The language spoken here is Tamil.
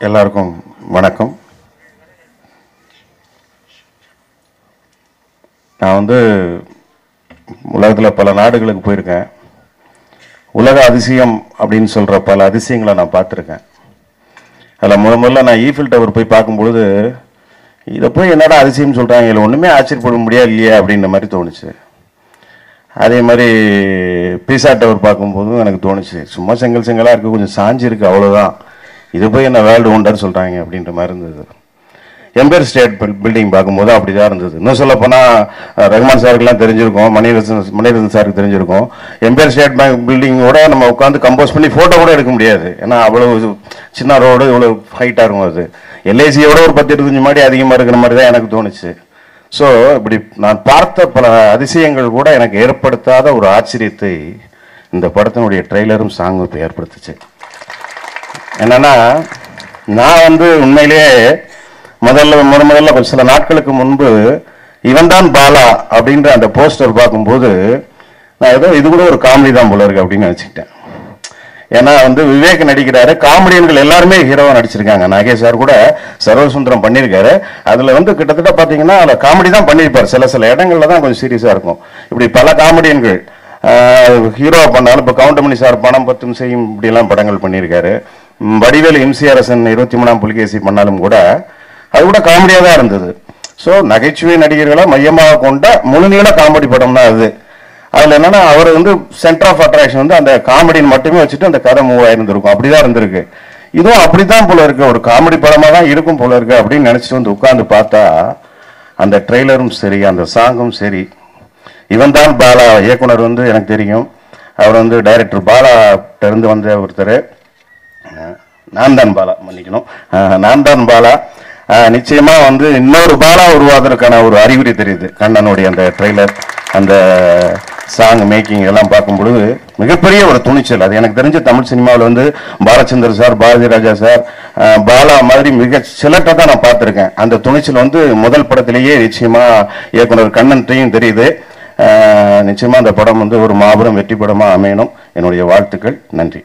எல்லாருக்கும் வணக்கம். நான் உலகத்தில் பல நாடுகளுக்கு போயிருக்கேன். உலக அதிசயம் அப்படின்னு சொல்கிற பல அதிசயங்களை நான் பார்த்துருக்கேன். அதில் முதல்ல நான் ஈஃபில் டவர் போய் பார்க்கும்பொழுது இதை போய் என்னடா அதிசயம் சொல்கிறாங்க, இதில் ஒன்றுமே ஆச்சரியப்பட முடியாது இல்லையா அப்படின்ற மாதிரி தோணுச்சு. அதே மாதிரி பீசா டவர் பார்க்கும்போதும் எனக்கு தோணுச்சு, சும்மா செங்கல் செங்கலாக இருக்குது, கொஞ்சம் சாஞ்சி இருக்குது, அவ்வளோதான், இது போய் என்ன வேர்ல்டு ஒண்டர் சொல்கிறாங்க அப்படின்ற மாதிரி இருந்தது. எம்பயர் ஸ்டேட் பில்டிங் பார்க்கும்போது அப்படி தான் இருந்தது. இன்னும் சொல்ல போனால் ரஹ்மான் சாருக்குலாம் தெரிஞ்சிருக்கும், மணிரத்னம் சாருக்கு தெரிஞ்சிருக்கும். எம்பயர் ஸ்டேட் பேங்க் பில்டிங்கோட நம்ம உட்காந்து கம்போஸ் பண்ணி ஃபோட்டோ கூட எடுக்க முடியாது, ஏன்னா அவ்வளோ சின்ன ரோடு, இவ்வளோ ஹைட்டாக இருக்கும். அது எல்ஐசியோட ஒரு 10-25 மாடி அதிகமாக இருக்கிற மாதிரி தான் எனக்கு தோணுச்சு. ஸோ இப்படி நான் பார்த்த பல அதிசயங்கள் கூட எனக்கு ஏற்படுத்தாத ஒரு ஆச்சரியத்தை இந்த படத்தினுடைய ட்ரெய்லரும் சாங்கும் இப்போ ஏற்படுத்துச்சு. என்னன்னா, நான் உண்மையிலேயே முதல்ல கொஞ்சம் சில நாட்களுக்கு முன்பு இவன் தான் பாலா அப்படின்ற அந்த போஸ்டர் பார்க்கும்போது நான் ஏதோ இது கூட ஒரு காமெடி தான் போல இருக்கு அப்படின்னு நினச்சிக்கிட்டேன். ஏன்னா விவேக் நடிக்கிறாரு, காமெடியன்கள் எல்லாருமே ஹீரோவா நடிச்சிருக்காங்க. நாகேஷ் சார் கூட சர்வசுந்தரம் பண்ணியிருக்காரு. அதில் கிட்டத்தட்ட பார்த்தீங்கன்னா அதில் காமெடி தான் பண்ணியிருப்பார், சில இடங்கள்ல தான் கொஞ்சம் சீரியஸாக இருக்கும். இப்படி பல காமெடியன்கள் ஹீரோவா பண்ணாலும், இப்போ கவுண்டமணி சார் பணம் பத்தும் செய்யும் இப்படிலாம் படங்கள் பண்ணியிருக்காரு. வடிவேலு எம்சிஆர்எஸ்என் 23ஆம் புலிகேசி பண்ணாலும் கூட அது கூட காமெடியாக தான் இருந்தது. ஸோ நகைச்சுவை நடிகர்களை மையமாக கொண்ட முழுநீள காமெடி படம் தான் அது. அதில் என்னன்னா, அவர் சென்டர் ஆஃப் அட்ராக்ஷன் அந்த காமெடின்னு மட்டுமே வச்சுட்டு அந்த கதை மூவ் ஆயிருந்திருக்கும், அப்படிதான் இருந்திருக்கு. இதுவும் அப்படித்தான் போல இருக்கு, ஒரு காமெடி படமாக தான் இருக்கும் போல இருக்கு அப்படின்னு நினச்சிட்டு உட்காந்து பார்த்தா அந்த ட்ரெய்லரும் சரி, அந்த சாங்கும் சரி. இவன் தான் பாலா இயக்குனர் எனக்கு தெரியும். அவர் டைரக்டர் பாலா இருந்து வந்த ஒருத்தர். நான் தான் பாலா, மன்னிக்கணும், நான் தான் பாலா. நிச்சயமா இன்னொரு பாலா உருவாவதற்கான ஒரு அறிகுறி தெரியுது. கண்ணனுடைய அந்த ட்ரெய்லர், அந்த சாங் மேக்கிங் எல்லாம் பார்க்கும் பொழுது மிகப்பெரிய ஒரு துணிச்சல். அது எனக்கு தெரிஞ்ச தமிழ் சினிமாவில் பாலச்சந்தர் சார், பாரதி ராஜா சார், பாலா மாதிரி மிக சிலட்டை தான் நான் பார்த்துருக்கேன். அந்த துணிச்சல் முதல் படத்திலேயே நிச்சயமா இயக்குனர் கண்ணன்ட்டையும் தெரியுது. நிச்சயமா அந்த படம் ஒரு மாபெரும் வெற்றி படமாக அமையணும். என்னுடைய வாழ்த்துக்கள். நன்றி.